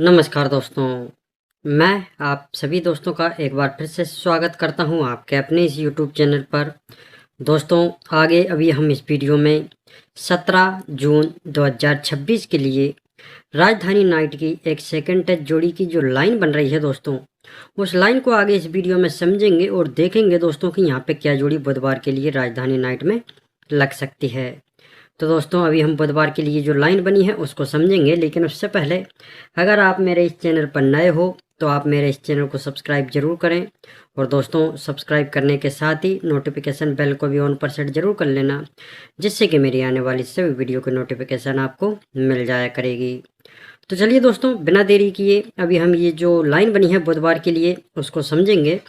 नमस्कार दोस्तों, मैं आप सभी दोस्तों का एक बार फिर से स्वागत करता हूं आपके अपने इस यूट्यूब चैनल पर। दोस्तों आगे अभी हम इस वीडियो में 17 जून 2026 के लिए राजधानी नाइट की एक सेकंड टच जोड़ी की जो लाइन बन रही है दोस्तों, उस लाइन को आगे इस वीडियो में समझेंगे और देखेंगे दोस्तों कि यहाँ पे क्या जोड़ी बुधवार के लिए राजधानी नाइट में लग सकती है। तो दोस्तों अभी हम बुधवार के लिए जो लाइन बनी है उसको समझेंगे, लेकिन उससे पहले अगर आप मेरे इस चैनल पर नए हो तो आप मेरे इस चैनल को सब्सक्राइब जरूर करें और दोस्तों सब्सक्राइब करने के साथ ही नोटिफिकेशन बेल को भी ऑन पर सेट जरूर कर लेना, जिससे कि मेरी आने वाली सभी वीडियो की नोटिफिकेशन आपको मिल जाया करेगी। तो चलिए दोस्तों बिना देरी किए अभी हम ये जो लाइन बनी है बुधवार के लिए उसको समझेंगे।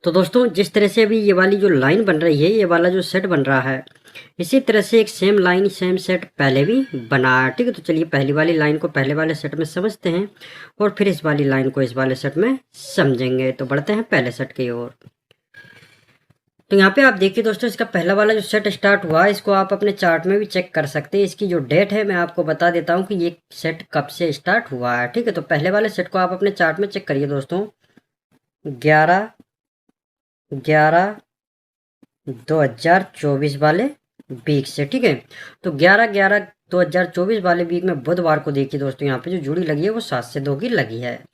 तो दोस्तों जिस तरह से अभी ये वाली जो लाइन बन रही है, ये वाला जो सेट बन रहा है, इसी तरह से एक सेम लाइन सेम सेट पहले भी बना है। ठीक है, तो चलिए पहली वाली लाइन को पहले वाले सेट में समझते हैं और फिर इस वाली लाइन को इस वाले सेट में समझेंगे। तो बढ़ते हैं पहले सेट की ओर। तो यहाँ पे आप देखिए दोस्तों, इसका पहला वाला जो सेट स्टार्ट हुआ इसको आप अपने चार्ट में भी चेक कर सकते हैं। इसकी जो डेट है मैं आपको बता देता हूँ कि ये सेट कब से स्टार्ट हुआ है। ठीक है, तो पहले वाले सेट को आप अपने चार्ट में चेक करिए दोस्तों। 11/11/2024 वाले वीक से। ठीक है, तो 11/11/2024 वाले वीक में बुधवार को देखिए दोस्तों, यहाँ पे जो जोड़ी लगी है वो 7 से 2 की लगी है।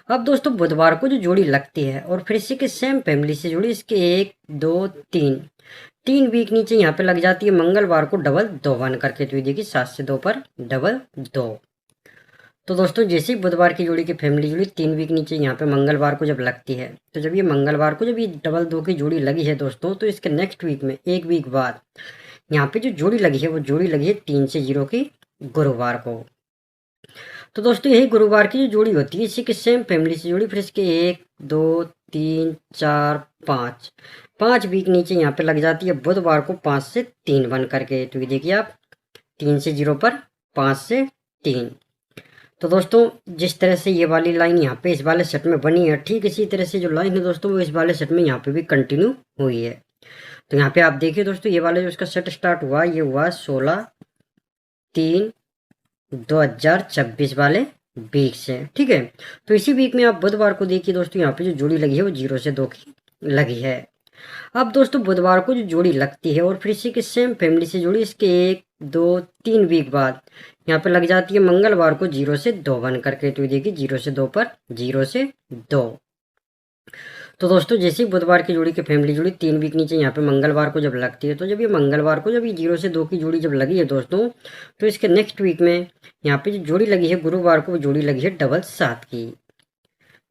अब दोस्तों बुधवार को जो जोड़ी लगती है और फिर इसी के सेम फैमिली से जोड़ी इसके 1 2 3 वीक नीचे यहाँ पे लग जाती है मंगलवार को डबल 2 बन करके। तो ये देखिए 7 से 2 पर डबल 2। तो दोस्तों जैसे ही बुधवार की जोड़ी की फैमिली जोड़ी 3 वीक नीचे यहाँ पे मंगलवार को जब लगती है, तो जब ये मंगलवार को जब ये डबल 2 की जोड़ी लगी है दोस्तों, तो इसके नेक्स्ट वीक में 1 वीक बाद यहाँ पे जो जोड़ी लगी है वो जोड़ी लगी है 3 से 0 की गुरुवार को। तो दोस्तों यही गुरुवार की जो जोड़ी होती है इसी के सेम फैमिली से जोड़ी, फिर इसके 1 2 3 4 5 वीक नीचे यहाँ पे लग जाती है बुधवार को 5 से 3 बन करके। तो ये देखिए आप 3 से 0 पर 5 से 3। तो दोस्तों जिस तरह से ये वाली लाइन यहाँ पे इस वाले सेट में बनी है, ठीक इसी तरह से जो लाइन है दोस्तों वो इस वाले सेट में यहाँ पे भी कंटिन्यू हुई है। तो यहाँ पे आप देखिए दोस्तों, ये वाला जो इसका सेट स्टार्ट हुआ ये हुआ 16/3/2026 वाले वीक से। ठीक है, तो इसी वीक में आप बुधवार को देखिए दोस्तों, यहाँ पे जो जोड़ी लगी है वो 0 से 2 की लगी है। अब दोस्तों बुधवार को जो जोड़ी लगती है और फिर इसी के सेम फैमिली से जोड़ी इसके 1 2 3 वीक बाद यहाँ पे लग जाती है मंगलवार को 0 से 2 बन करके। तो देखिए 0 से 2 पर 0 से 2। तो दोस्तों जैसे ही बुधवार की जोड़ी की फैमिली जोड़ी 3 वीक नीचे यहाँ पे मंगलवार को जब लगती है, तो जब ये मंगलवार को जब ये 0 से 2 की जोड़ी जब लगी है दोस्तों, तो इसके नेक्स्ट वीक में यहाँ पे जो जोड़ी लगी है गुरुवार को वो जोड़ी लगी है डबल 7 की।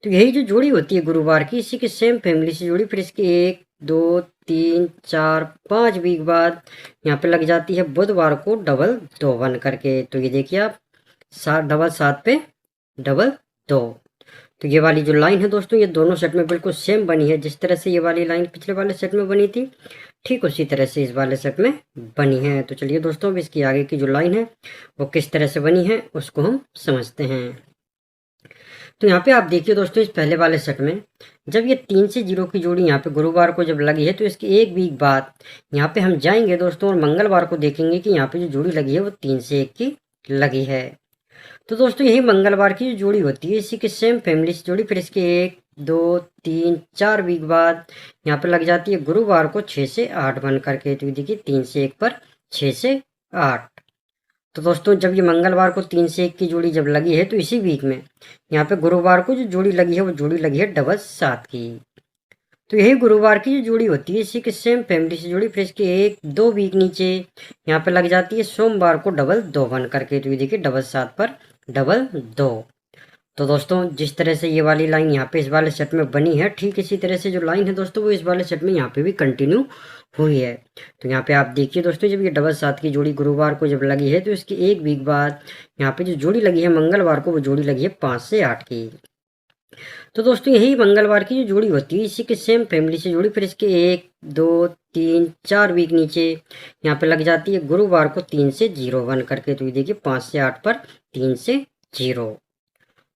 तो यही जो जोड़ी होती है गुरुवार की, इसी के सेम फैमिली से जोड़ी फिर इसके 1 2 3 4 5 वीक बाद यहाँ पे लग जाती है बुधवार को डबल 2 बन करके। तो ये देखिए आप 7 पे डबल 2। तो ये वाली जो लाइन है दोस्तों ये दोनों सेट में बिल्कुल सेम बनी है। जिस तरह से ये वाली लाइन पिछले वाले सेट में बनी थी, ठीक उसी तरह से इस वाले सेट में बनी है। तो चलिए दोस्तों अब इसकी आगे की जो लाइन है वो किस तरह से बनी है उसको हम समझते हैं। तो यहाँ पे आप देखिए दोस्तों, इस पहले वाले सेट में जब ये 3 से 0 की जोड़ी यहाँ पे गुरुवार को जब लगी है, तो इसके 1 वीक बाद यहाँ पे हम जाएंगे दोस्तों और मंगलवार को देखेंगे कि यहाँ पे जो जोड़ी लगी है वो 3 से 1 की लगी है। तो दोस्तों यही मंगलवार की जो जोड़ी होती है इसी के सेम फैमिली से जोड़ी फिर इसके 1 2 3 4 वीक बाद यहाँ पे लग जाती है गुरुवार को 6 से 8 बन करके। तो देखिए 3 से 1 पर 6 से 8। तो दोस्तों जब ये मंगलवार को 3 से 1 की जोड़ी जब लगी है, तो इसी वीक में यहाँ पे गुरुवार को जो जोड़ी लगी है वो जोड़ी लगी है डबल 7 की। तो यही गुरुवार की जो जोड़ी होती है इसी के सेम फैमिली से जोड़ी फिर इसके 1 2 वीक नीचे यहाँ पे लग जाती है सोमवार को डबल 2 बन करके। तो ये देखिए डबल 7 पर डबल 2। तो दोस्तों जिस तरह से ये वाली लाइन यहाँ पे इस वाले सेट में बनी है, ठीक इसी तरह से जो लाइन है दोस्तों वो इस वाले सेट में यहाँ पे भी कंटिन्यू हुई है। तो यहाँ पे आप देखिए दोस्तों, जब ये डबल 7 की जोड़ी गुरुवार को जब लगी है, तो इसके 1 वीक बाद यहाँ पे जो जोड़ी लगी है मंगलवार को वो जोड़ी लगी है 5 से 8 की। तो दोस्तों यही मंगलवार की जो जोड़ी होती है इसी के सेम फैमिली से जोड़ी फिर इसके 1 2 3 4 वीक नीचे यहाँ पे लग जाती है गुरुवार को 3 से 0 बन करके। तो ये देखिए 5 से 8 पर 3 से 0।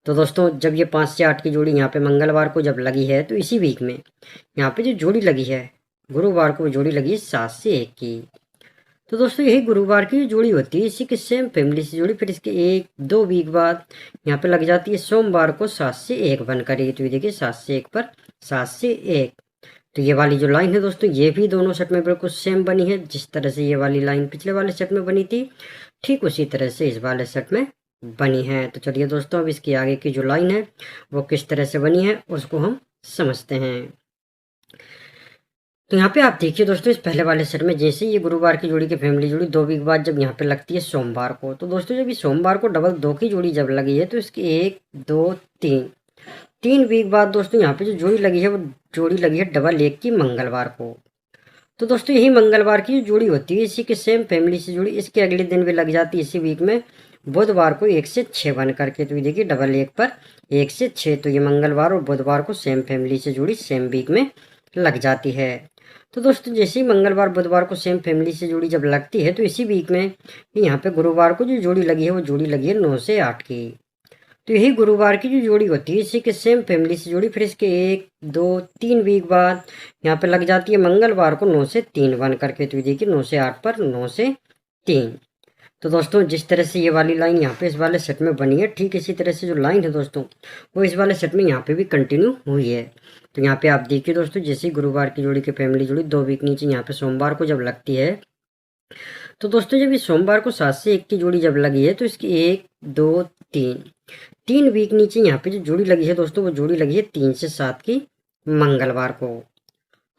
तो दोस्तों जब ये 5 से 8 की जोड़ी यहाँ पे मंगलवार को जब लगी है, तो इसी वीक में यहाँ पे जो जोड़ी लगी है गुरुवार को वो जोड़ी लगी है 7 से 1 की। तो दोस्तों यही गुरुवार की जो जोड़ी होती है इसी के सेम फैमिली से जुड़ी, फिर इसके 1-2 वीक बाद यहाँ पे लग जाती है सोमवार को 7 से 1 बन करेगी। तो ये देखिए 7 से 1 पर 7 से 1। तो ये वाली जो लाइन है दोस्तों ये भी दोनों सेट में बिल्कुल सेम बनी है। जिस तरह से ये वाली लाइन पिछले वाले सेट में बनी थी ठीक उसी तरह से इस वाले सेट में बनी है। तो चलिए दोस्तों अब इसकी आगे की जो लाइन है वो किस तरह से बनी है उसको हम समझते हैं। तो यहाँ पे आप देखिए दोस्तों इस पहले वाले सेट में जैसे ये गुरुवार की जोड़ी की फैमिली जोड़ी 2 वीक बाद जब यहाँ पे लगती है सोमवार को, तो दोस्तों जब ये सोमवार को डबल 2 की जोड़ी जब लगी है तो इसकी 1 2 3 वीक बाद दोस्तों यहाँ पे जो जोड़ी लगी है वो जोड़ी लगी है डबल 1 की मंगलवार को। तो दोस्तों यही मंगलवार की जो जोड़ी होती है इसी के सेम फैमिली से जुड़ी, इसके अगले दिन भी लग जाती है इसी वीक में बुधवार को 1 से 6 बन करके। तो ये देखिए डबल 1 पर 1 से 6, तो ये मंगलवार और बुधवार को सेम फैमिली से जुड़ी सेम वीक में लग जाती है। तो दोस्तों जैसे ही मंगलवार बुधवार को सेम फैमिली से जोड़ी जब लगती है तो इसी वीक में यहाँ पे गुरुवार को जो जोड़ी लगी है वो जोड़ी लगी है 9 से 8 की। तो यही गुरुवार की जो जोड़ी होती है इसी के सेम फैमिली से जोड़ी, फिर इसके 1 2 3 वीक बाद यहाँ पे लग जाती है मंगलवार को 9 से 3 बन करके। तो ये देखिए 9 से 8 पर 9 से 3। तो दोस्तों जिस तरह से ये वाली लाइन यहाँ पे इस वाले सेट में बनी है ठीक इसी तरह से जो लाइन है दोस्तों वो इस वाले सेट में यहाँ पे भी कंटिन्यू हुई है। तो यहाँ पे आप देखिए दोस्तों जैसे गुरुवार की जोड़ी की फैमिली जोड़ी 2 वीक नीचे यहाँ पे सोमवार को जब लगती है तो दोस्तों जब ये सोमवार को 7 से 1 की जोड़ी जब लगी है तो इसकी 1 2 3 वीक नीचे यहाँ पे जो जोड़ी लगी है दोस्तों वो जोड़ी लगी है 3 से 7 की मंगलवार को।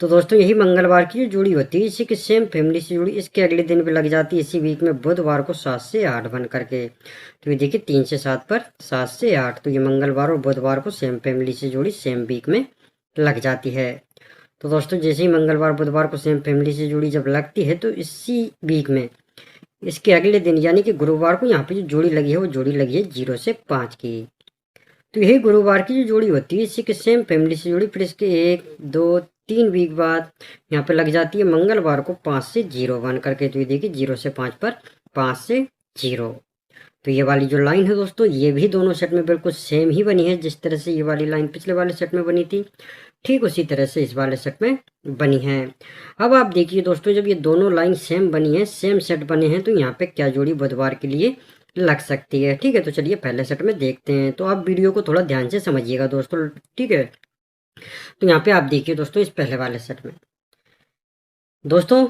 तो दोस्तों यही मंगलवार की जो जोड़ी होती है इसी के सेम फैमिली से जुड़ी, इसके अगले दिन भी लग जाती है इसी वीक में बुधवार को 7 से 8 बन करके। तो ये देखिए 3 से 7 पर 7 से 8, तो ये मंगलवार और बुधवार को सेम फैमिली से जुड़ी सेम वीक में लग जाती है। तो दोस्तों जैसे ही मंगलवार बुधवार को सेम फैमिली से जुड़ी जब लगती है तो इसी वीक में इसके अगले दिन यानी कि गुरुवार को यहाँ पे जो जोड़ी लगी है वो जोड़ी लगी है 0 से 5 की। तो यही गुरुवार की जो जोड़ी होती है इसी के सेम फैमिली से जुड़ी, फिर इसके 1 2 3 वीक बाद यहाँ पे लग जाती है मंगलवार को 5 से 0 बन करके। तो ये देखिए 0 से 5 पर 5 से 0। तो ये वाली जो लाइन है दोस्तों ये भी दोनों सेट में बिल्कुल सेम ही बनी है। जिस तरह से ये वाली लाइन पिछले वाले सेट में बनी थी ठीक उसी तरह से इस वाले सेट में बनी है। अब आप देखिए दोस्तों जब ये दोनों लाइन सेम बनी है सेम सेट बने हैं तो यहाँ पे क्या जोड़ी बुधवार के लिए लग सकती है। ठीक है, तो चलिए पहले सेट में देखते हैं। तो आप वीडियो को थोड़ा ध्यान से समझिएगा दोस्तों, ठीक है। तो यहाँ पे आप देखिए दोस्तों इस पहले वाले सेट में दोस्तों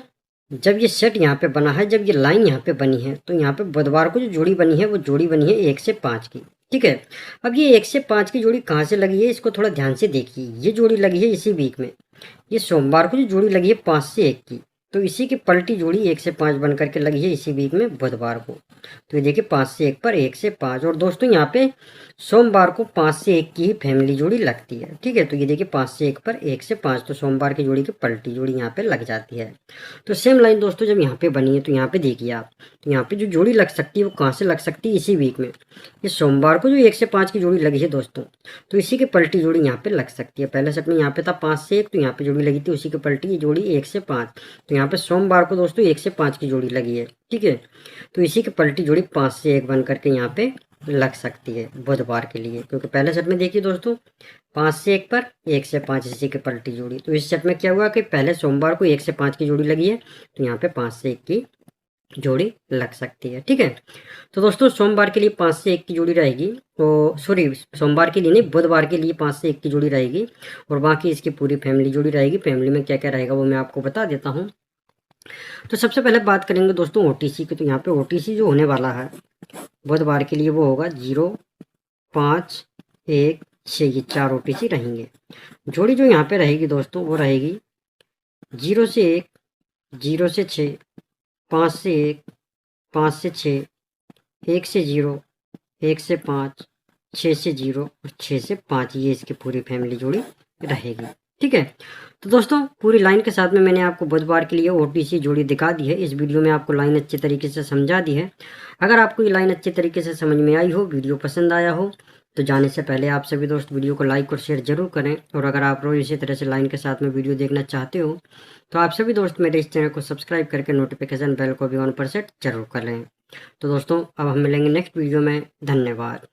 जब ये सेट यहाँ पे बना है, जब ये लाइन यहाँ पे बनी है तो यहाँ पे बुधवार को जो जोड़ी बनी है वो जोड़ी बनी है 1 से 5 की। ठीक है, अब ये 1 से 5 की जोड़ी कहाँ से लगी है इसको थोड़ा ध्यान से देखिए। ये जोड़ी लगी है इसी वीक में, ये सोमवार को जो जोड़ी लगी है 5 से 1 की, तो इसी की पलटी जोड़ी 1 से 5 बन करके लगी है इसी वीक में बुधवार को। तो ये देखिए 5 से 1 पर 1 से 5, और दोस्तों यहाँ पे सोमवार को 5 से 1 की ही फैमिली जोड़ी लगती है। ठीक है, तो ये देखिए 5 से 1 पर 1 से 5, तो सोमवार की जोड़ी की पलटी जोड़ी यहाँ पे लग जाती है। तो सेम लाइन दोस्तों जब यहाँ पे बनी है तो यहाँ पे देखिए आप, तो यहाँ पे जो जोड़ी लग सकती है वो कहाँ से लग सकती है इसी वीक में। ये सोमवार को जो 1 से 5 की जोड़ी लगी है दोस्तों, तो इसी की पलटी जोड़ी यहाँ पे लग सकती है। पहले सेट में यहाँ पे था 5 से 1, तो यहाँ पे जोड़ी लगी थी उसी की पलटी जोड़ी 1 से 5, तो यहाँ पे सोमवार को दोस्तों 1 से 5 की जोड़ी लगी है। ठीक है, तो इसी की पलटी जोड़ी 5 से 1 बन करके यहाँ पे लग सकती है बुधवार के लिए, क्योंकि पहले सेट में देखिए दोस्तों 5 से 1 पर 1 से 5 इसी की पलटी जोड़ी। तो इस सेट में क्या हुआ कि पहले सोमवार को 1 से 5 की जोड़ी लगी है, तो यहाँ पे 5 से 1 की जोड़ी लग सकती है। ठीक है, तो दोस्तों सोमवार के लिए 5 से 1 की जोड़ी रहेगी, तो सॉरी सोमवार के लिए नहीं, बुधवार के लिए 5 से 1 की जोड़ी रहेगी, और बाकी इसकी पूरी फैमिली जोड़ी रहेगी। फैमिली में क्या क्या रहेगा वो मैं आपको बता देता हूँ। तो सबसे पहले बात करेंगे दोस्तों ओटीसी की। तो यहाँ पे ओटीसी जो होने वाला है बुधवार के लिए वो होगा 0 5 1 6, ये 4 ओटीसी रहेंगे। जोड़ी जो यहाँ पे रहेगी दोस्तों वो रहेगी 0 से 1 0 से 6 5 से 1 5 से 6 1 से 0 1 से 5 6 से 0 और 6 से 5, ये इसकी पूरी फैमिली जोड़ी रहेगी। ठीक है, तो दोस्तों पूरी लाइन के साथ में मैंने आपको बुधवार के लिए ओटीसी जोड़ी दिखा दी है। इस वीडियो में आपको लाइन अच्छे तरीके से समझा दी है। अगर आपको ये लाइन अच्छे तरीके से समझ में आई हो, वीडियो पसंद आया हो, तो जाने से पहले आप सभी दोस्त वीडियो को लाइक और शेयर जरूर करें। और अगर आप रोज इसी तरह से लाइन के साथ में वीडियो देखना चाहते हो तो आप सभी दोस्त मेरे इस चैनल को सब्सक्राइब करके नोटिफिकेशन बेल को भी ऑन पर सेट जरूर कर लें। तो दोस्तों अब हम मिलेंगे नेक्स्ट वीडियो में। धन्यवाद।